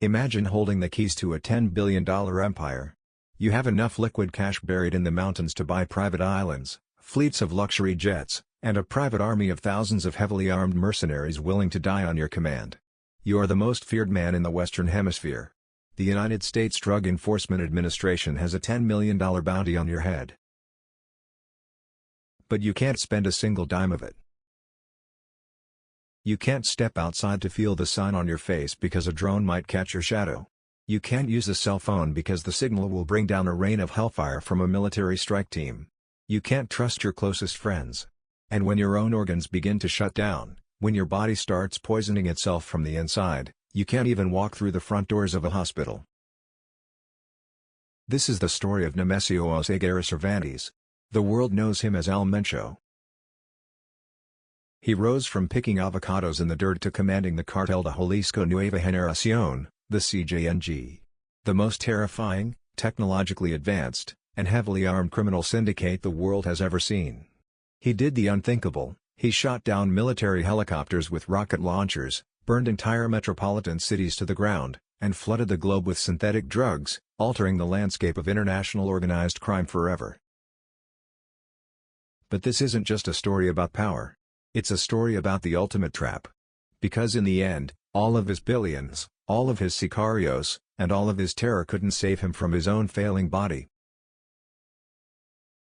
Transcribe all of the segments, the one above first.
Imagine holding the keys to a $10 billion empire. You have enough liquid cash buried in the mountains to buy private islands, fleets of luxury jets, and a private army of thousands of heavily armed mercenaries willing to die on your command. You are the most feared man in the Western Hemisphere. The United States Drug Enforcement Administration has a $10 million bounty on your head. But you can't spend a single dime of it. You can't step outside to feel the sun on your face because a drone might catch your shadow. You can't use a cell phone because the signal will bring down a rain of hellfire from a military strike team. You can't trust your closest friends. And when your own organs begin to shut down, when your body starts poisoning itself from the inside, you can't even walk through the front doors of a hospital. This is the story of Nemesio Oseguera Cervantes. The world knows him as El Mencho. He rose from picking avocados in the dirt to commanding the cartel de Jalisco New Generation, the CJNG. The most terrifying, technologically advanced, and heavily armed criminal syndicate the world has ever seen. He did the unthinkable. He shot down military helicopters with rocket launchers, burned entire metropolitan cities to the ground, and flooded the globe with synthetic drugs, altering the landscape of international organized crime forever. But this isn't just a story about power. It's a story about the ultimate trap. Because in the end, all of his billions, all of his sicarios, and all of his terror couldn't save him from his own failing body.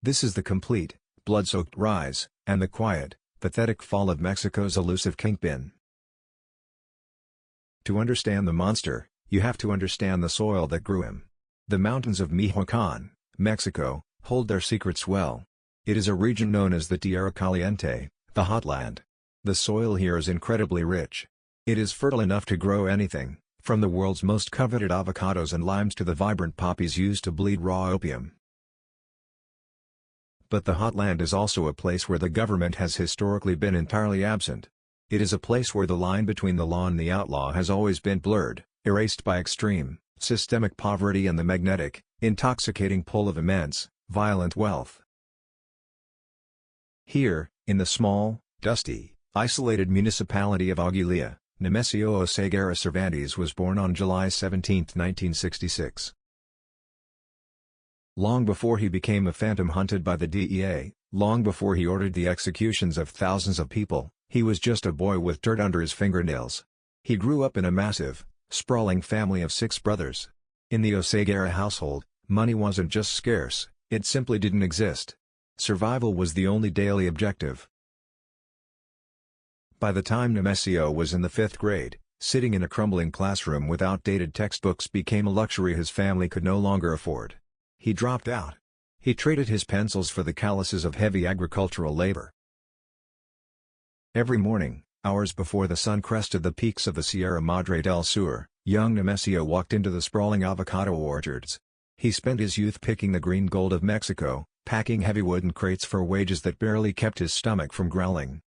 This is the complete, blood-soaked rise, and the quiet, pathetic fall of Mexico's elusive kingpin. To understand the monster, you have to understand the soil that grew him. The mountains of Michoacán, Mexico, hold their secrets well. It is a region known as the Tierra Caliente, the hot land. The soil here is incredibly rich. It is fertile enough to grow anything, from the world's most coveted avocados and limes to the vibrant poppies used to bleed raw opium. But the hot land is also a place where the government has historically been entirely absent. It is a place where the line between the law and the outlaw has always been blurred, erased by extreme, systemic poverty and the magnetic, intoxicating pull of immense, violent wealth. Here, in the small, dusty, isolated municipality of Aguililla, Nemesio Oseguera Cervantes was born on July 17, 1966. Long before he became a phantom hunted by the DEA, long before he ordered the executions of thousands of people, he was just a boy with dirt under his fingernails. He grew up in a massive, sprawling family of 6 brothers. In the Oseguera household, money wasn't just scarce, it simply didn't exist. Survival was the only daily objective. By the time Nemesio was in the 5th grade, sitting in a crumbling classroom with outdated textbooks became a luxury his family could no longer afford. He dropped out. He traded his pencils for the calluses of heavy agricultural labor. Every morning, hours before the sun crested the peaks of the Sierra Madre del Sur, young Nemesio walked into the sprawling avocado orchards. He spent his youth picking the green gold of Mexico, packing heavy wooden crates for wages that barely kept his stomach from growling.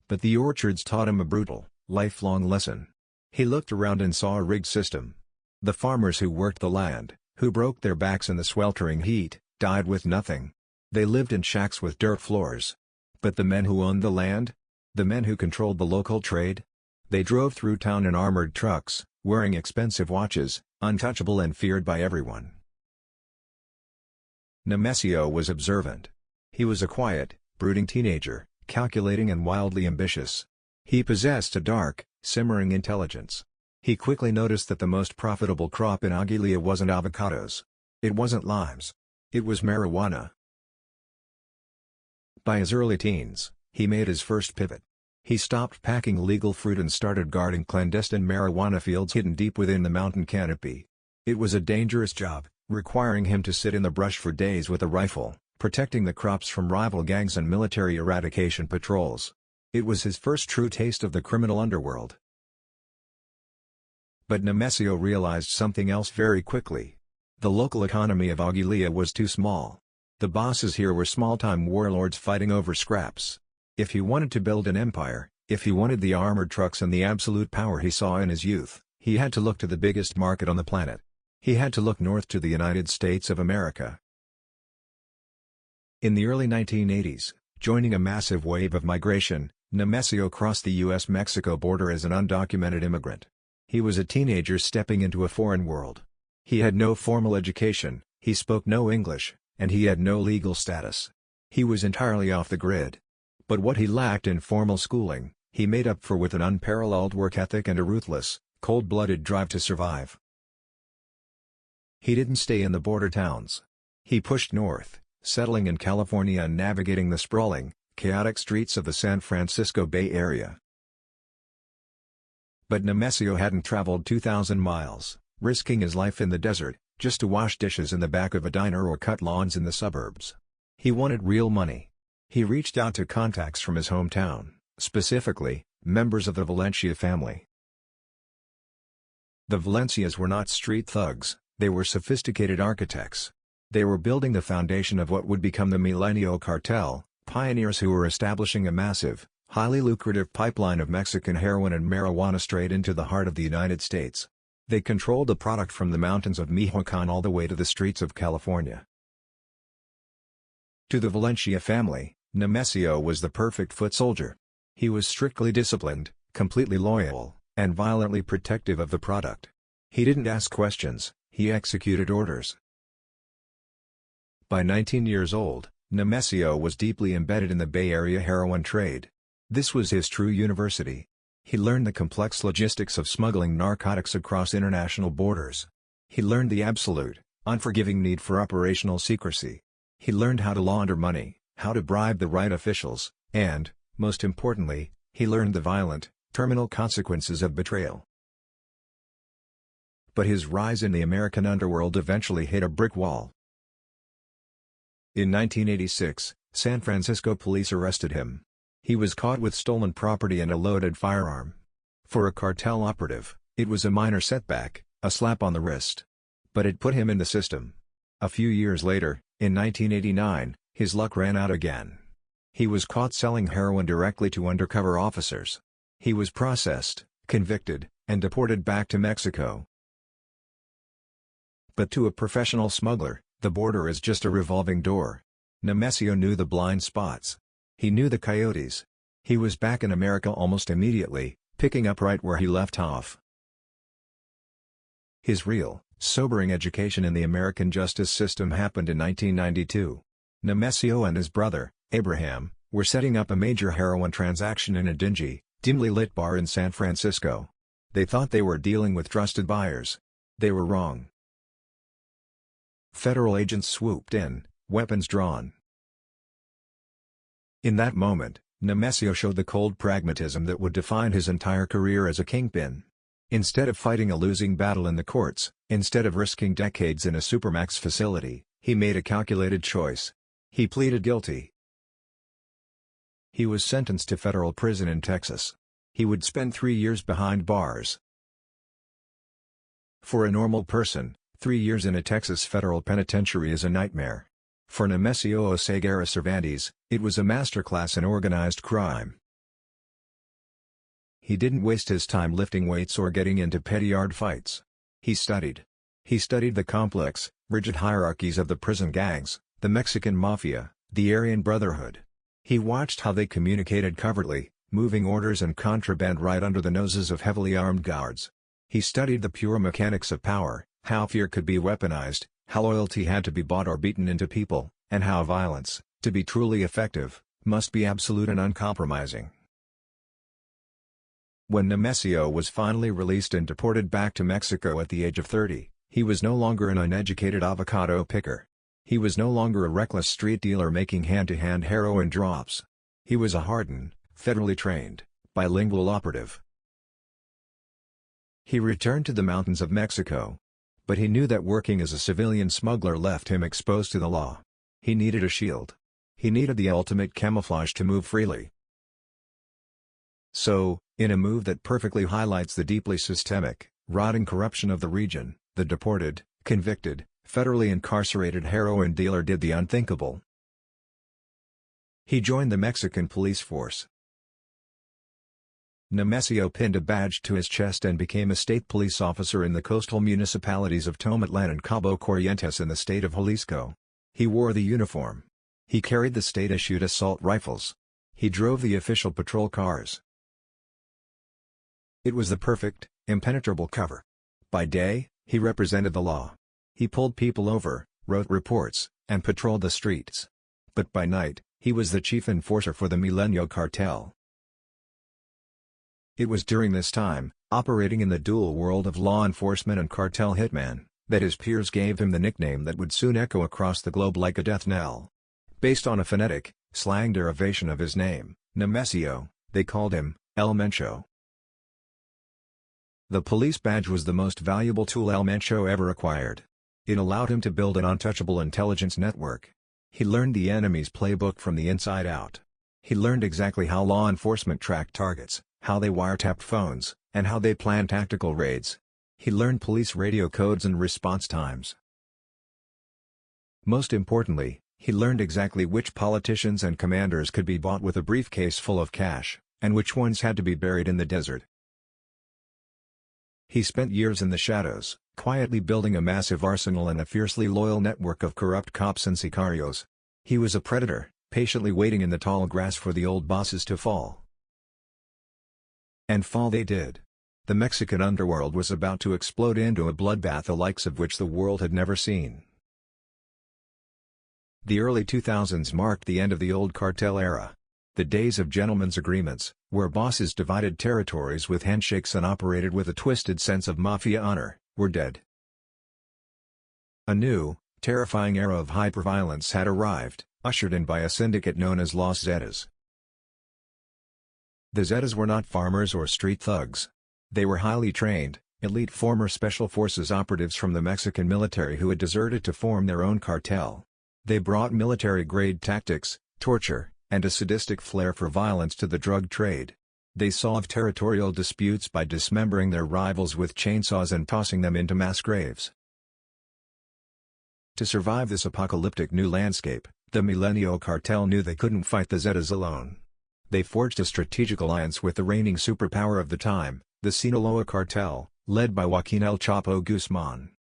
But the orchards taught him a brutal, lifelong lesson. He looked around and saw a rigged system. The farmers who worked the land, who broke their backs in the sweltering heat, died with nothing. They lived in shacks with dirt floors. But the men who owned the land? The men who controlled the local trade? They drove through town in armored trucks, wearing expensive watches, untouchable and feared by everyone. Nemesio was observant. He was a quiet, brooding teenager, calculating and wildly ambitious. He possessed a dark, simmering intelligence. He quickly noticed that the most profitable crop in Aguililla wasn't avocados. It wasn't limes. It was marijuana. By his early teens, he made his first pivot. He stopped packing legal fruit and started guarding clandestine marijuana fields hidden deep within the mountain canopy. It was a dangerous job, requiring him to sit in the brush for days with a rifle, protecting the crops from rival gangs and military eradication patrols. It was his first true taste of the criminal underworld. But Nemesio realized something else very quickly. The local economy of Aguililla was too small. The bosses here were small-time warlords fighting over scraps. If he wanted to build an empire, if he wanted the armored trucks and the absolute power he saw in his youth, he had to look to the biggest market on the planet. He had to look north to the United States of America. In the early 1980s, joining a massive wave of migration, Nemesio crossed the U.S.-Mexico border as an undocumented immigrant. He was a teenager stepping into a foreign world. He had no formal education, he spoke no English, and he had no legal status. He was entirely off the grid. But what he lacked in formal schooling, he made up for with an unparalleled work ethic and a ruthless, cold-blooded drive to survive. He didn't stay in the border towns. He pushed north, settling in California and navigating the sprawling, chaotic streets of the San Francisco Bay Area. But Nemesio hadn't traveled 2,000 miles, risking his life in the desert, just to wash dishes in the back of a diner or cut lawns in the suburbs. He wanted real money. He reached out to contacts from his hometown, specifically, members of the Valencia family. The Valencias were not street thugs, they were sophisticated architects. They were building the foundation of what would become the Mencho Cartel, pioneers who were establishing a massive, highly lucrative pipeline of Mexican heroin and marijuana straight into the heart of the United States. They controlled the product from the mountains of Michoacán all the way to the streets of California. To the Valencia family, Nemesio was the perfect foot soldier. He was strictly disciplined, completely loyal, and violently protective of the product. He didn't ask questions, he executed orders. By 19 years old, Nemesio was deeply embedded in the Bay Area heroin trade. This was his true university. He learned the complex logistics of smuggling narcotics across international borders. He learned the absolute, unforgiving need for operational secrecy. He learned how to launder money, how to bribe the right officials, and, most importantly, he learned the violent, terminal consequences of betrayal. But his rise in the American underworld eventually hit a brick wall. In 1986, San Francisco police arrested him. He was caught with stolen property and a loaded firearm. For a cartel operative, it was a minor setback, a slap on the wrist. But it put him in the system. A few years later, in 1989, his luck ran out again. He was caught selling heroin directly to undercover officers. He was processed, convicted, and deported back to Mexico. But to a professional smuggler, the border is just a revolving door. Nemesio knew the blind spots. He knew the coyotes. He was back in America almost immediately, picking up right where he left off. His real, sobering education in the American justice system happened in 1992. Nemesio and his brother, Abraham, were setting up a major heroin transaction in a dingy, dimly lit bar in San Francisco. They thought they were dealing with trusted buyers. They were wrong. Federal agents swooped in, weapons drawn. In that moment, Nemesio showed the cold pragmatism that would define his entire career as a kingpin. Instead of fighting a losing battle in the courts, instead of risking decades in a supermax facility, he made a calculated choice. He pleaded guilty. He was sentenced to federal prison in Texas. He would spend 3 years behind bars. For a normal person, 3 years in a Texas federal penitentiary is a nightmare. For Nemesio Oseguera Cervantes, it was a masterclass in organized crime. He didn't waste his time lifting weights or getting into petty yard fights. He studied. He studied the complex, rigid hierarchies of the prison gangs, the Mexican mafia, the Aryan Brotherhood. He watched how they communicated covertly, moving orders and contraband right under the noses of heavily armed guards. He studied the pure mechanics of power, how fear could be weaponized, how loyalty had to be bought or beaten into people, and how violence, to be truly effective, must be absolute and uncompromising. When Nemesio was finally released and deported back to Mexico at the age of 30, he was no longer an uneducated avocado picker. He was no longer a reckless street dealer making hand-to-hand heroin drops. He was a hardened, federally trained, bilingual operative. He returned to the mountains of Mexico. But he knew that working as a civilian smuggler left him exposed to the law. He needed a shield. He needed the ultimate camouflage to move freely. So, in a move that perfectly highlights the deeply systemic, rotting corruption of the region, the deported, convicted, federally incarcerated heroin dealer did the unthinkable. He joined the Mexican police force. Nemesio pinned a badge to his chest and became a state police officer in the coastal municipalities of Tomatlan and Cabo Corrientes in the state of Jalisco. He wore the uniform. He carried the state-issued assault rifles. He drove the official patrol cars. It was the perfect, impenetrable cover. By day, he represented the law. He pulled people over, wrote reports, and patrolled the streets. But by night, he was the chief enforcer for the Mencho Cartel. It was during this time, operating in the dual world of law enforcement and cartel hitman, that his peers gave him the nickname that would soon echo across the globe like a death knell. Based on a phonetic, slang derivation of his name, Nemesio, they called him El Mencho. The police badge was the most valuable tool El Mencho ever acquired. It allowed him to build an untouchable intelligence network. He learned the enemy's playbook from the inside out. He learned exactly how law enforcement tracked targets, how they wiretapped phones, and how they planned tactical raids. He learned police radio codes and response times. Most importantly, he learned exactly which politicians and commanders could be bought with a briefcase full of cash, and which ones had to be buried in the desert. He spent years in the shadows, quietly building a massive arsenal and a fiercely loyal network of corrupt cops and sicarios. He was a predator, patiently waiting in the tall grass for the old bosses to fall. And fall they did. The Mexican underworld was about to explode into a bloodbath the likes of which the world had never seen. The early 2000s marked the end of the old cartel era. The days of gentlemen's agreements, where bosses divided territories with handshakes and operated with a twisted sense of mafia honor, were dead. A new, terrifying era of hyperviolence had arrived, ushered in by a syndicate known as Los Zetas. The Zetas were not farmers or street thugs. They were highly trained, elite former Special Forces operatives from the Mexican military who had deserted to form their own cartel. They brought military-grade tactics, torture, and a sadistic flair for violence to the drug trade. They solved territorial disputes by dismembering their rivals with chainsaws and tossing them into mass graves. To survive this apocalyptic new landscape, the Mencho Cartel knew they couldn't fight the Zetas alone. They forged a strategic alliance with the reigning superpower of the time, the Sinaloa Cartel, led by Joaquin El Chapo Guzman.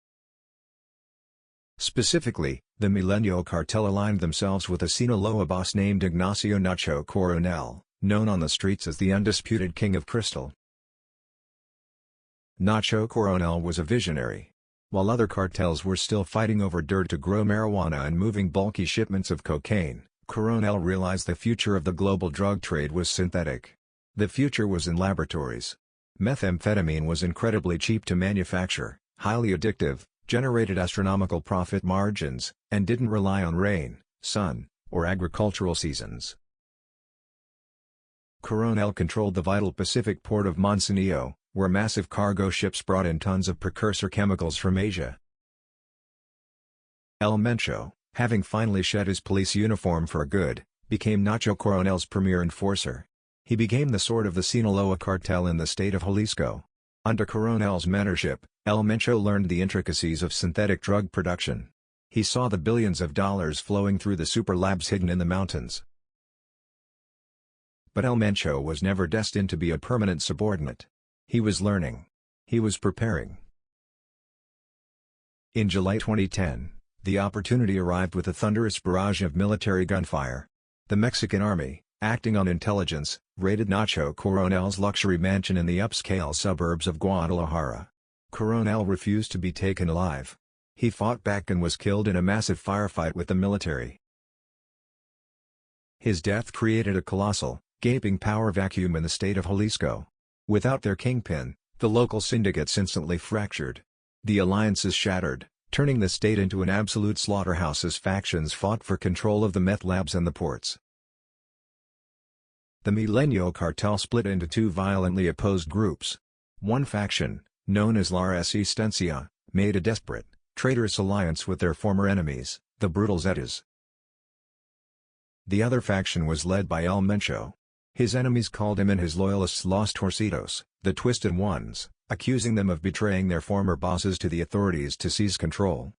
Specifically, the Mencho Cartel aligned themselves with a Sinaloa boss named Ignacio Nacho Coronel, known on the streets as the undisputed King of Crystal. Nacho Coronel was a visionary. While other cartels were still fighting over dirt to grow marijuana and moving bulky shipments of cocaine, Coronel realized the future of the global drug trade was synthetic. The future was in laboratories. Methamphetamine was incredibly cheap to manufacture, highly addictive, generated astronomical profit margins, and didn't rely on rain, sun, or agricultural seasons. Coronel controlled the vital Pacific port of Manzanillo, where massive cargo ships brought in tons of precursor chemicals from Asia. El Mencho, having finally shed his police uniform for good, became Nacho Coronel's premier enforcer. He became the sword of the Sinaloa cartel in the state of Jalisco. Under Coronel's mentorship, El Mencho learned the intricacies of synthetic drug production. He saw the billions of dollars flowing through the super labs hidden in the mountains. But El Mencho was never destined to be a permanent subordinate. He was learning. He was preparing. In July 2010, the opportunity arrived with a thunderous barrage of military gunfire. The Mexican army, acting on intelligence, raided Nacho Coronel's luxury mansion in the upscale suburbs of Guadalajara. Coronel refused to be taken alive. He fought back and was killed in a massive firefight with the military. His death created a colossal, gaping power vacuum in the state of Jalisco. Without their kingpin, the local syndicates instantly fractured. The alliances shattered, turning the state into an absolute slaughterhouse as factions fought for control of the meth labs and the ports. The Mencho Cartel split into two violently opposed groups. One faction, known as La Resistencia, made a desperate, traitorous alliance with their former enemies, the brutal Zetas. The other faction was led by El Mencho. His enemies called him and his loyalists Los Torcidos, the Twisted Ones, accusing them of betraying their former bosses to the authorities to seize control.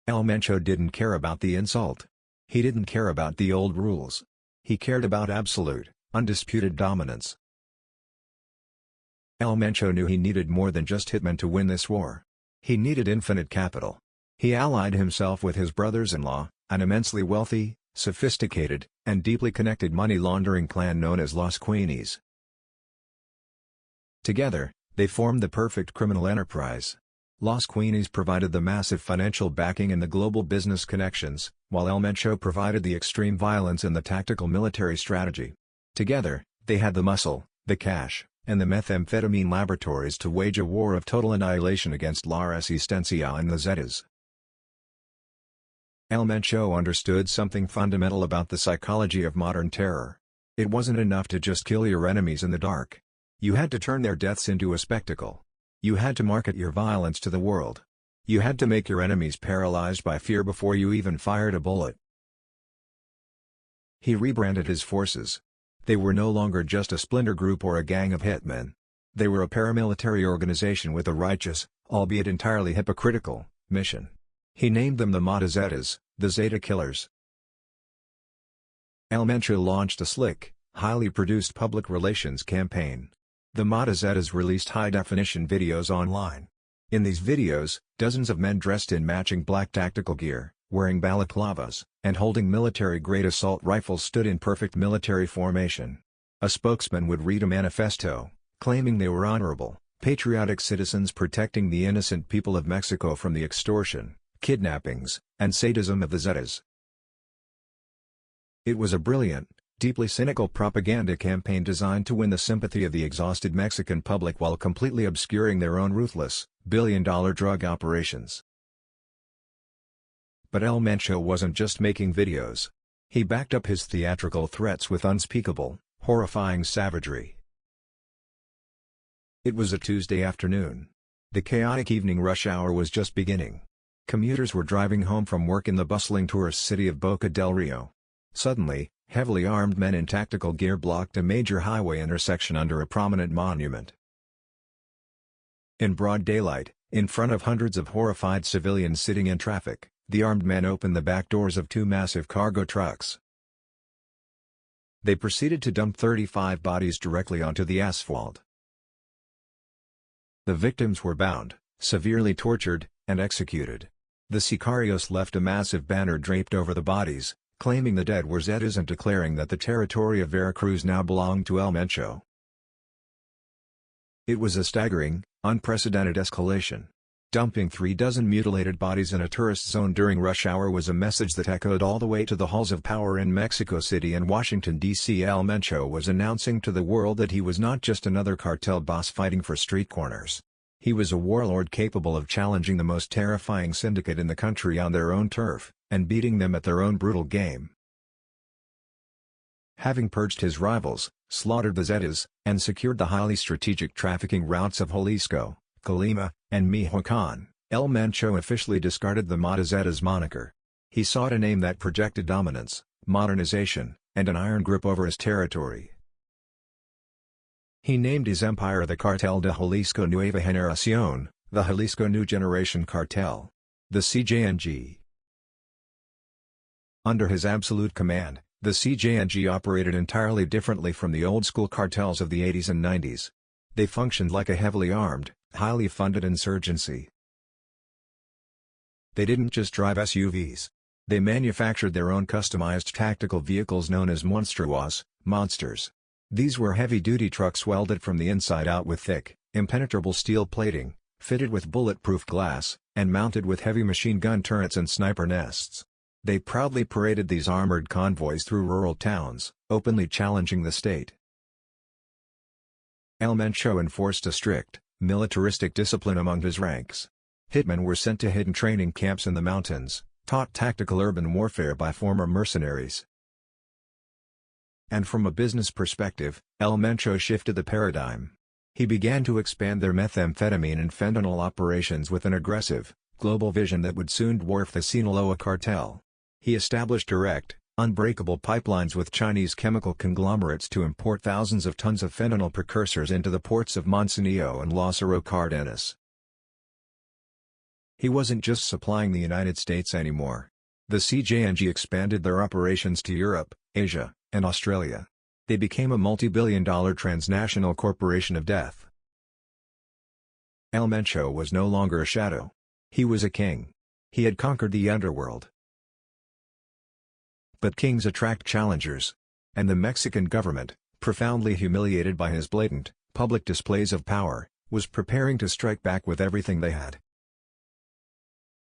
El Mencho didn't care about the insult. He didn't care about the old rules. He cared about absolute, undisputed dominance. El Mencho knew he needed more than just hitmen to win this war. He needed infinite capital. He allied himself with his brothers-in-law, an immensely wealthy, sophisticated, and deeply connected money laundering clan known as Los Queenies. Together, they formed the perfect criminal enterprise. Los Queenies provided the massive financial backing and the global business connections, while El Mencho provided the extreme violence and the tactical military strategy. Together, they had the muscle, the cash, and the methamphetamine laboratories to wage a war of total annihilation against La Resistencia and the Zetas. El Mencho understood something fundamental about the psychology of modern terror. It wasn't enough to just kill your enemies in the dark. You had to turn their deaths into a spectacle. You had to market your violence to the world. You had to make your enemies paralyzed by fear before you even fired a bullet. He rebranded his forces. They were no longer just a splinter group or a gang of hitmen. They were a paramilitary organization with a righteous, albeit entirely hypocritical, mission. He named them the Mata Zetas, the Zeta Killers. El Mencho launched a slick, highly produced public relations campaign. The Mata Zetas released high-definition videos online. In these videos, dozens of men dressed in matching black tactical gear, wearing balaclavas, and holding military-grade assault rifles stood in perfect military formation. A spokesman would read a manifesto, claiming they were honorable, patriotic citizens protecting the innocent people of Mexico from the extortion, kidnappings, and sadism of the Zetas. It was a brilliant, deeply cynical propaganda campaign designed to win the sympathy of the exhausted Mexican public while completely obscuring their own ruthless, billion-dollar drug operations. But El Mencho wasn't just making videos. He backed up his theatrical threats with unspeakable, horrifying savagery. It was a Tuesday afternoon. The chaotic evening rush hour was just beginning. Commuters were driving home from work in the bustling tourist city of Boca del Rio. Suddenly, heavily armed men in tactical gear blocked a major highway intersection under a prominent monument. In broad daylight, in front of hundreds of horrified civilians sitting in traffic, the armed men opened the back doors of two massive cargo trucks. They proceeded to dump 35 bodies directly onto the asphalt. The victims were bound, severely tortured, and executed. The sicarios left a massive banner draped over the bodies, claiming the dead were Zetas and declaring that the territory of Veracruz now belonged to El Mencho. It was a staggering, unprecedented escalation. Dumping 36 mutilated bodies in a tourist zone during rush hour was a message that echoed all the way to the halls of power in Mexico City and Washington, D.C. El Mencho was announcing to the world that he was not just another cartel boss fighting for street corners. He was a warlord capable of challenging the most terrifying syndicate in the country on their own turf, and beating them at their own brutal game. Having purged his rivals, slaughtered the Zetas, and secured the highly strategic trafficking routes of Jalisco, Colima, and Michoacán, El Mencho officially discarded the Mata Zetas moniker. He sought a name that projected dominance, modernization, and an iron grip over his territory. He named his empire the Cartel de Jalisco Nueva Generación, the Jalisco New Generation Cartel. The CJNG. Under his absolute command, the CJNG operated entirely differently from the old-school cartels of the 80s and 90s. They functioned like a heavily armed, highly funded insurgency. They didn't just drive SUVs. They manufactured their own customized tactical vehicles known as monsters. These were heavy-duty trucks welded from the inside out with thick, impenetrable steel plating, fitted with bulletproof glass, and mounted with heavy machine gun turrets and sniper nests. They proudly paraded these armored convoys through rural towns, openly challenging the state. El Mencho enforced a strict, militaristic discipline among his ranks. Hitmen were sent to hidden training camps in the mountains, taught tactical urban warfare by former mercenaries. And from a business perspective, El Mencho shifted the paradigm. He began to expand their methamphetamine and fentanyl operations with an aggressive, global vision that would soon dwarf the Sinaloa cartel. He established direct, unbreakable pipelines with Chinese chemical conglomerates to import thousands of tons of fentanyl precursors into the ports of Manzanillo and Lázaro Cárdenas. He wasn't just supplying the United States anymore. The CJNG expanded their operations to Europe, Asia, and Australia. They became a multi-billion-dollar transnational corporation of death. El Mencho was no longer a shadow. He was a king. He had conquered the underworld. But kings attract challengers. And the Mexican government, profoundly humiliated by his blatant, public displays of power, was preparing to strike back with everything they had.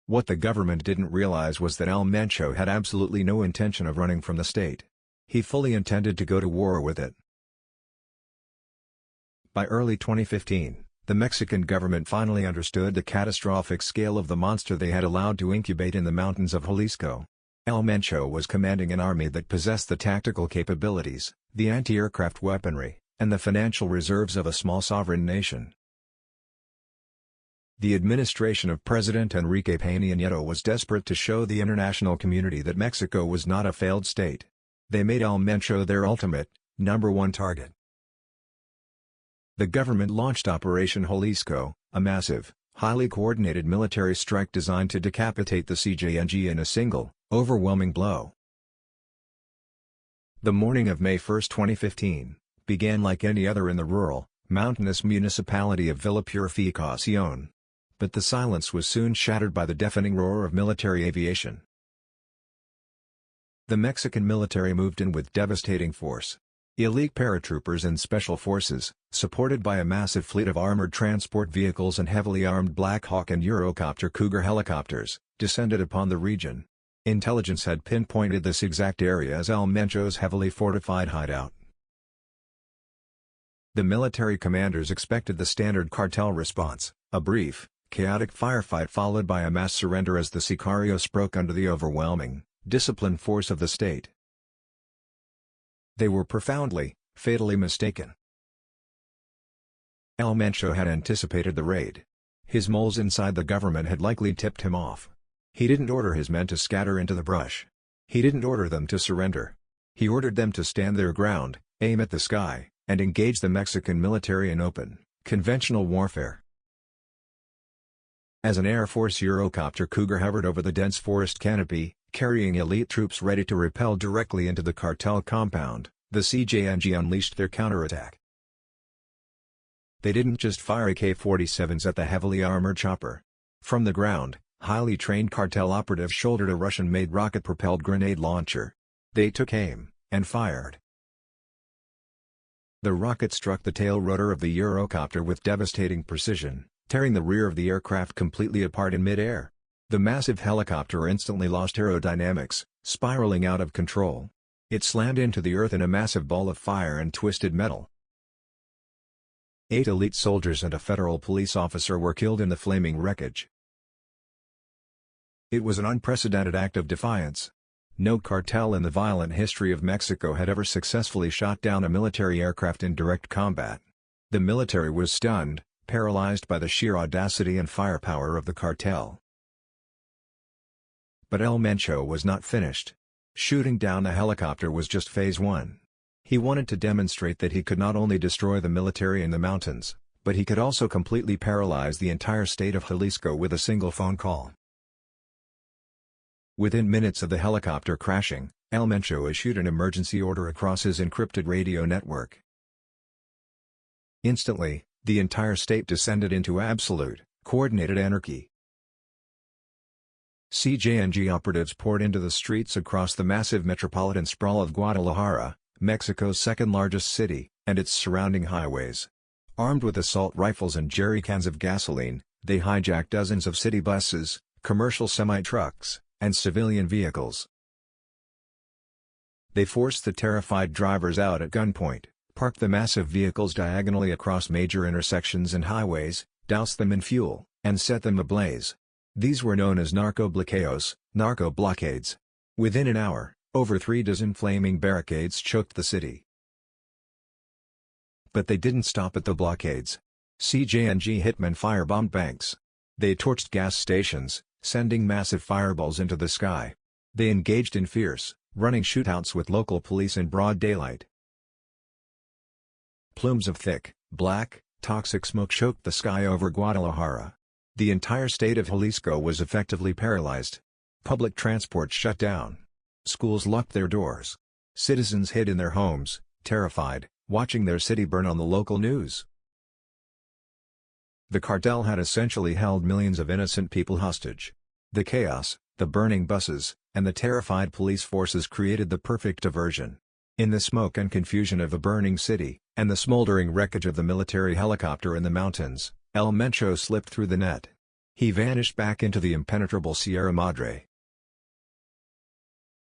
What the government didn't realize was that Mencho had absolutely no intention of running from the state. He fully intended to go to war with it. By early 2015, the Mexican government finally understood the catastrophic scale of the monster they had allowed to incubate in the mountains of Jalisco. Mencho was commanding an army that possessed the tactical capabilities, the anti-aircraft weaponry, and the financial reserves of a small sovereign nation. The administration of President Enrique Peña Nieto was desperate to show the international community that Mexico was not a failed state. They made Mencho their ultimate, #1 target. The government launched Operation Jalisco, a massive, highly coordinated military strike designed to decapitate the CJNG in a single, overwhelming blow. The morning of May 1, 2015, began like any other in the rural, mountainous municipality of Villa Purificación. But the silence was soon shattered by the deafening roar of military aviation. The Mexican military moved in with devastating force. Elite paratroopers and special forces, supported by a massive fleet of armored transport vehicles and heavily armed Black Hawk and Eurocopter Cougar helicopters, descended upon the region. Intelligence had pinpointed this exact area as Mencho's heavily fortified hideout. The military commanders expected the standard cartel response, a brief, chaotic firefight followed by a mass surrender as the sicarios broke under the overwhelming, disciplined force of the state. They were profoundly, fatally mistaken. Mencho had anticipated the raid. His moles inside the government had likely tipped him off. He didn't order his men to scatter into the brush. He didn't order them to surrender. He ordered them to stand their ground, aim at the sky, and engage the Mexican military in open, conventional warfare. As an Air Force Eurocopter Cougar hovered over the dense forest canopy, carrying elite troops ready to repel directly into the cartel compound, the CJNG unleashed their counterattack. They didn't just fire AK-47s at the heavily armored chopper. From the ground, highly trained cartel operatives shouldered a Russian-made rocket-propelled grenade launcher. They took aim, and fired. The rocket struck the tail rotor of the Eurocopter with devastating precision, tearing the rear of the aircraft completely apart in mid-air. The massive helicopter instantly lost aerodynamics, spiraling out of control. It slammed into the earth in a massive ball of fire and twisted metal. 8 elite soldiers and a federal police officer were killed in the flaming wreckage. It was an unprecedented act of defiance. No cartel in the violent history of Mexico had ever successfully shot down a military aircraft in direct combat. The military was stunned, paralyzed by the sheer audacity and firepower of the cartel. But Mencho was not finished. Shooting down the helicopter was just phase 1. He wanted to demonstrate that he could not only destroy the military in the mountains, but he could also completely paralyze the entire state of Jalisco with a single phone call. Within minutes of the helicopter crashing, Mencho issued an emergency order across his encrypted radio network. Instantly, the entire state descended into absolute, coordinated anarchy. CJNG operatives poured into the streets across the massive metropolitan sprawl of Guadalajara, Mexico's second-largest city, and its surrounding highways. Armed with assault rifles and jerry cans of gasoline, they hijacked dozens of city buses, commercial semi-trucks, and civilian vehicles. They forced the terrified drivers out at gunpoint, parked the massive vehicles diagonally across major intersections and highways, doused them in fuel, and set them ablaze. These were known as narco-bloqueos, narco blockades. Within an hour, over 3 dozen flaming barricades choked the city. But they didn't stop at the blockades. CJNG hitmen firebombed banks. They torched gas stations, sending massive fireballs into the sky. They engaged in fierce, running shootouts with local police in broad daylight. Plumes of thick, black, toxic smoke choked the sky over Guadalajara. The entire state of Jalisco was effectively paralyzed. Public transport shut down. Schools locked their doors. Citizens hid in their homes, terrified, watching their city burn on the local news. The cartel had essentially held millions of innocent people hostage. The chaos, the burning buses, and the terrified police forces created the perfect diversion. In the smoke and confusion of a burning city, and the smoldering wreckage of the military helicopter in the mountains, El Mencho slipped through the net. He vanished back into the impenetrable Sierra Madre.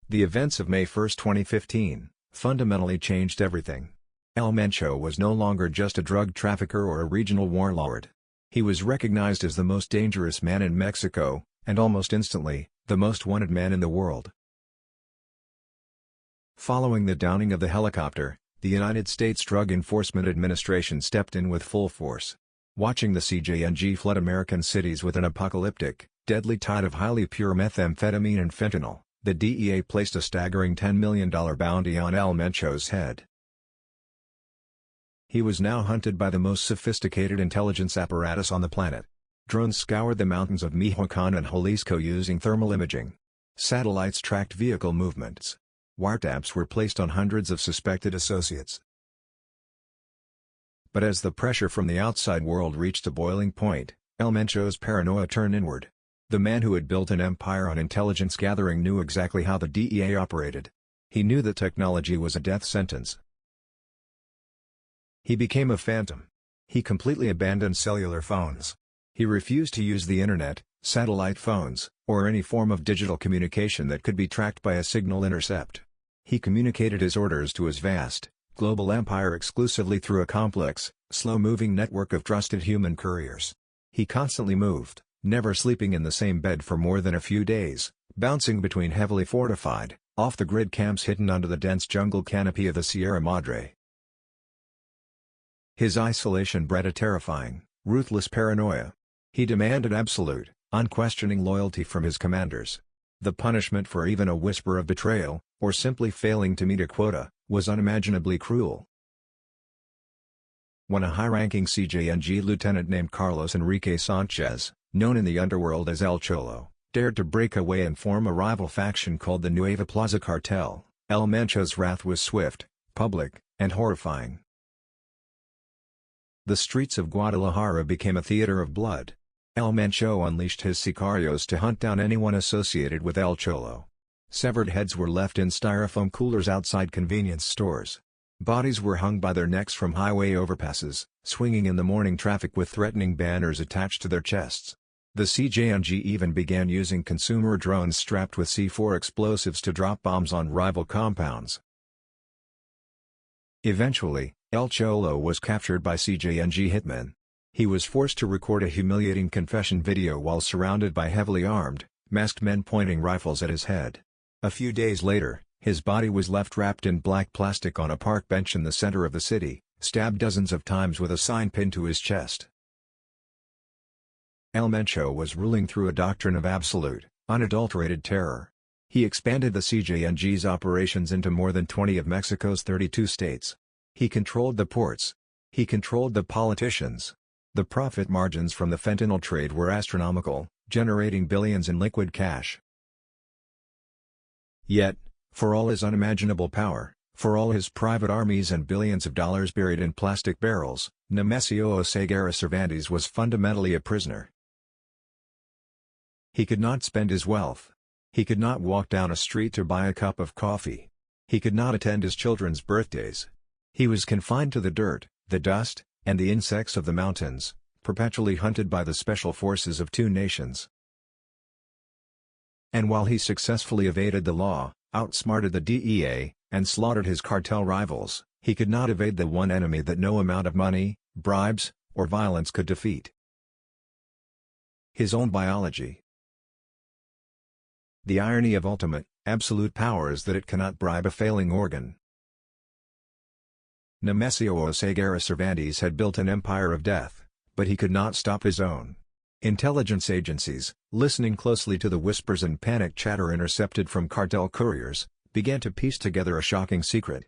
The events of May 1, 2015, fundamentally changed everything. El Mencho was no longer just a drug trafficker or a regional warlord. He was recognized as the most dangerous man in Mexico, and almost instantly, the most wanted man in the world. Following the downing of the helicopter, the United States Drug Enforcement Administration stepped in with full force. Watching the CJNG flood American cities with an apocalyptic, deadly tide of highly pure methamphetamine and fentanyl, the DEA placed a staggering $10 million bounty on El Mencho's head. He was now hunted by the most sophisticated intelligence apparatus on the planet. Drones scoured the mountains of Michoacán and Jalisco using thermal imaging. Satellites tracked vehicle movements. Wiretaps were placed on hundreds of suspected associates. But as the pressure from the outside world reached a boiling point, El Mencho's paranoia turned inward. The man who had built an empire on intelligence gathering knew exactly how the DEA operated. He knew that technology was a death sentence. He became a phantom. He completely abandoned cellular phones. He refused to use the internet, satellite phones, or any form of digital communication that could be tracked by a signal intercept. He communicated his orders to his vast, global empire exclusively through a complex, slow-moving network of trusted human couriers. He constantly moved, never sleeping in the same bed for more than a few days, bouncing between heavily fortified, off-the-grid camps hidden under the dense jungle canopy of the Sierra Madre. His isolation bred a terrifying, ruthless paranoia. He demanded absolute, unquestioning loyalty from his commanders. The punishment for even a whisper of betrayal, or simply failing to meet a quota, was unimaginably cruel. When a high-ranking CJNG lieutenant named Carlos Enrique Sanchez, known in the underworld as El Cholo, dared to break away and form a rival faction called the Nueva Plaza Cartel, El Mencho's wrath was swift, public, and horrifying. The streets of Guadalajara became a theater of blood. El Mencho unleashed his sicarios to hunt down anyone associated with El Cholo. Severed heads were left in styrofoam coolers outside convenience stores. Bodies were hung by their necks from highway overpasses, swinging in the morning traffic with threatening banners attached to their chests. The CJNG even began using consumer drones strapped with C4 explosives to drop bombs on rival compounds. Eventually, El Cholo was captured by CJNG hitmen. He was forced to record a humiliating confession video while surrounded by heavily armed, masked men pointing rifles at his head. A few days later, his body was left wrapped in black plastic on a park bench in the center of the city, stabbed dozens of times with a sign pinned to his chest. El Mencho was ruling through a doctrine of absolute, unadulterated terror. He expanded the CJNG's operations into more than 20 of Mexico's 32 states. He controlled the ports. He controlled the politicians. The profit margins from the fentanyl trade were astronomical, generating billions in liquid cash. Yet, for all his unimaginable power, for all his private armies and billions of dollars buried in plastic barrels, Nemesio Oseguera Cervantes was fundamentally a prisoner. He could not spend his wealth. He could not walk down a street to buy a cup of coffee. He could not attend his children's birthdays. He was confined to the dirt, the dust, and the insects of the mountains, perpetually hunted by the special forces of two nations. And while he successfully evaded the law, outsmarted the DEA, and slaughtered his cartel rivals, he could not evade the one enemy that no amount of money, bribes, or violence could defeat: his own biology. The irony of ultimate, absolute power is that it cannot bribe a failing organ. Nemesio Oseguera Cervantes had built an empire of death, but he could not stop his own. Intelligence agencies, listening closely to the whispers and panic chatter intercepted from cartel couriers, began to piece together a shocking secret.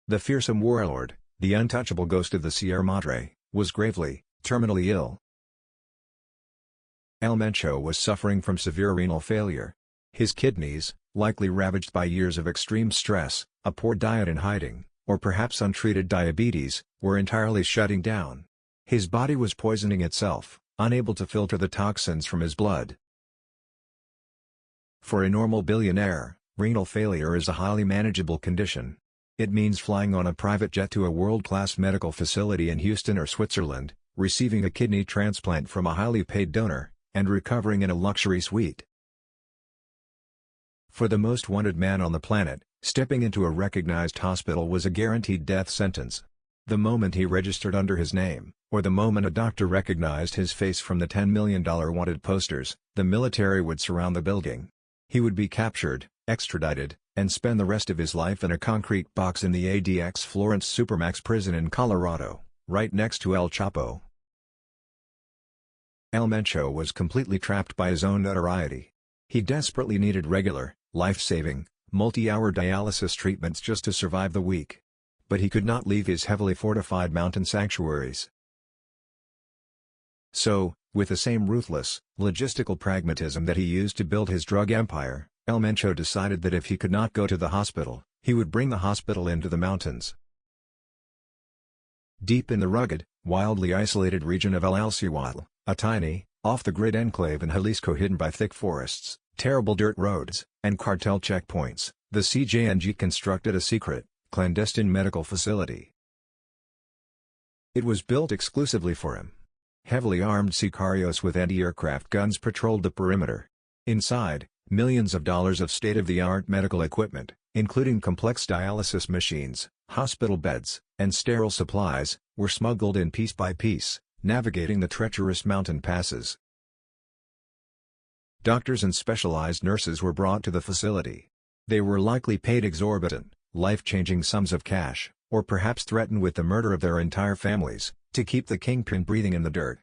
The fearsome warlord, the untouchable ghost of the Sierra Madre, was gravely, terminally ill. El Mencho was suffering from severe renal failure. His kidneys, likely ravaged by years of extreme stress, a poor diet and hiding, or perhaps untreated diabetes, were entirely shutting down. His body was poisoning itself, unable to filter the toxins from his blood. For a normal billionaire, renal failure is a highly manageable condition. It means flying on a private jet to a world-class medical facility in Houston or Switzerland, receiving a kidney transplant from a highly paid donor, and recovering in a luxury suite. For the most wanted man on the planet, stepping into a recognized hospital was a guaranteed death sentence. The moment he registered under his name, or the moment a doctor recognized his face from the $10 million wanted posters, the military would surround the building. He would be captured, extradited, and spend the rest of his life in a concrete box in the ADX Florence Supermax prison in Colorado, right next to El Chapo. El Mencho was completely trapped by his own notoriety. He desperately needed regular, life-saving, multi-hour dialysis treatments just to survive the week. But he could not leave his heavily fortified mountain sanctuaries. So, with the same ruthless, logistical pragmatism that he used to build his drug empire, El Mencho decided that if he could not go to the hospital, he would bring the hospital into the mountains. Deep in the rugged, wildly isolated region of El Alcihuatl, a tiny, off-the-grid enclave in Jalisco hidden by thick forests, terrible dirt roads, and cartel checkpoints, the CJNG constructed a secret, clandestine medical facility. It was built exclusively for him. Heavily armed sicarios with anti-aircraft guns patrolled the perimeter. Inside, millions of dollars of state-of-the-art medical equipment, including complex dialysis machines, hospital beds, and sterile supplies, were smuggled in piece by piece, navigating the treacherous mountain passes. Doctors and specialized nurses were brought to the facility. They were likely paid exorbitant, life-changing sums of cash, or perhaps threatened with the murder of their entire families, to keep the kingpin breathing in the dirt.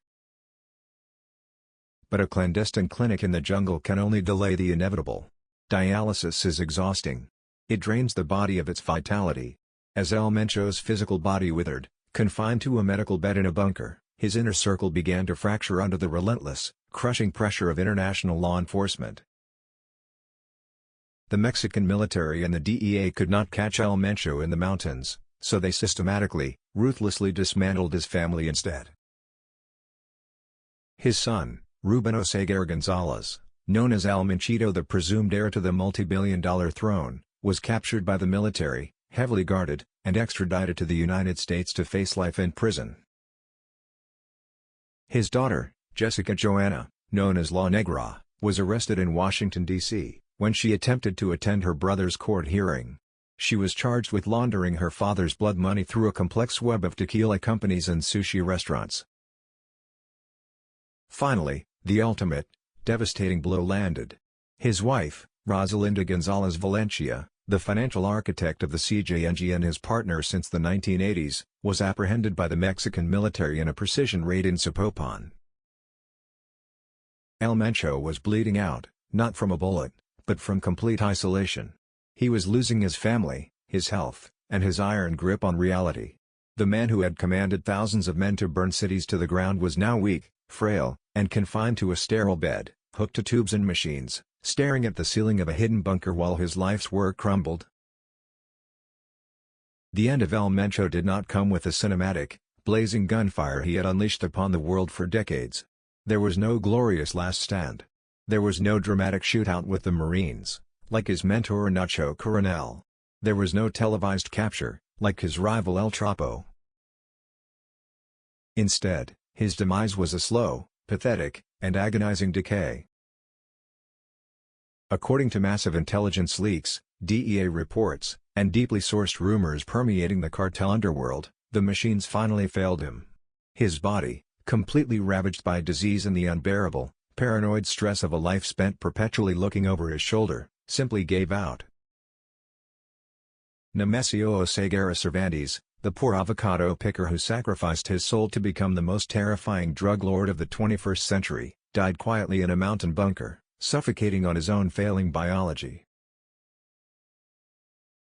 But a clandestine clinic in the jungle can only delay the inevitable. Dialysis is exhausting. It drains the body of its vitality. As El Mencho's physical body withered, confined to a medical bed in a bunker, his inner circle began to fracture under the relentless, crushing pressure of international law enforcement. The Mexican military and the DEA could not catch El Mencho in the mountains, so they systematically, ruthlessly dismantled his family instead. His son, Ruben Oseguera Gonzalez, known as El Menchito, the presumed heir to the multi-billion-dollar throne, was captured by the military, heavily guarded, and extradited to the United States to face life in prison. His daughter, Jessica Joanna, known as La Negra, was arrested in Washington, D.C., when she attempted to attend her brother's court hearing. She was charged with laundering her father's blood money through a complex web of tequila companies and sushi restaurants. Finally, the ultimate, devastating blow landed. His wife, Rosalinda Gonzalez Valencia, the financial architect of the CJNG and his partner since the 1980s, was apprehended by the Mexican military in a precision raid in Zapopan. El Mencho was bleeding out, not from a bullet, but from complete isolation. He was losing his family, his health, and his iron grip on reality. The man who had commanded thousands of men to burn cities to the ground was now weak, frail, and confined to a sterile bed, hooked to tubes and machines, staring at the ceiling of a hidden bunker while his life's work crumbled. The end of El Mencho did not come with the cinematic, blazing gunfire he had unleashed upon the world for decades. There was no glorious last stand. There was no dramatic shootout with the Marines, like his mentor Nacho Coronel. There was no televised capture, like his rival El Chapo. Instead, his demise was a slow, pathetic, and agonizing decay. According to massive intelligence leaks, DEA reports, and deeply sourced rumors permeating the cartel underworld, the machines finally failed him. His body, completely ravaged by disease and the unbearable, paranoid stress of a life spent perpetually looking over his shoulder, simply gave out. Nemesio Oseguera Cervantes, the poor avocado picker who sacrificed his soul to become the most terrifying drug lord of the 21st century, died quietly in a mountain bunker, suffocating on his own failing biology.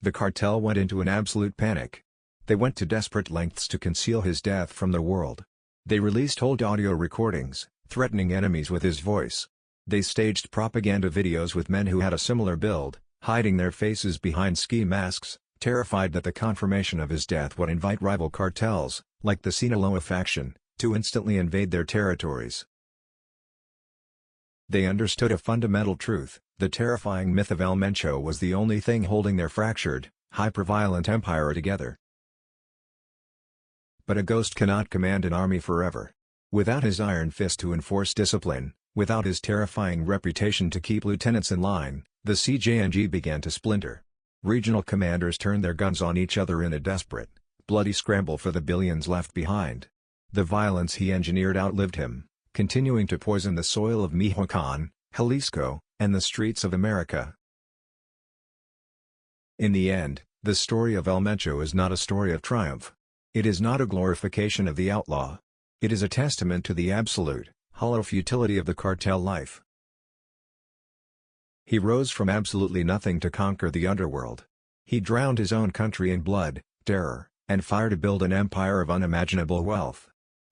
The cartel went into an absolute panic. They went to desperate lengths to conceal his death from the world. They released old audio recordings, threatening enemies with his voice. They staged propaganda videos with men who had a similar build, hiding their faces behind ski masks, terrified that the confirmation of his death would invite rival cartels, like the Sinaloa faction, to instantly invade their territories. They understood a fundamental truth: the terrifying myth of El Mencho was the only thing holding their fractured, hyperviolent empire together. But a ghost cannot command an army forever. Without his iron fist to enforce discipline, without his terrifying reputation to keep lieutenants in line, the CJNG began to splinter. Regional commanders turned their guns on each other in a desperate, bloody scramble for the billions left behind. The violence he engineered outlived him, continuing to poison the soil of Michoacán, Jalisco, and the streets of America. In the end, the story of El Mencho is not a story of triumph. It is not a glorification of the outlaw. It is a testament to the absolute, hollow futility of the cartel life. He rose from absolutely nothing to conquer the underworld. He drowned his own country in blood, terror, and fire to build an empire of unimaginable wealth.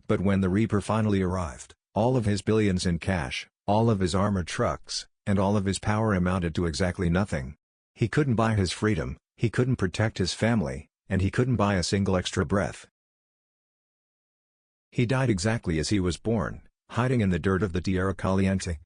But when the Reaper finally arrived, all of his billions in cash, all of his armored trucks, and all of his power amounted to exactly nothing. He couldn't buy his freedom, he couldn't protect his family, and he couldn't buy a single extra breath. He died exactly as he was born, hiding in the dirt of the Tierra Caliente,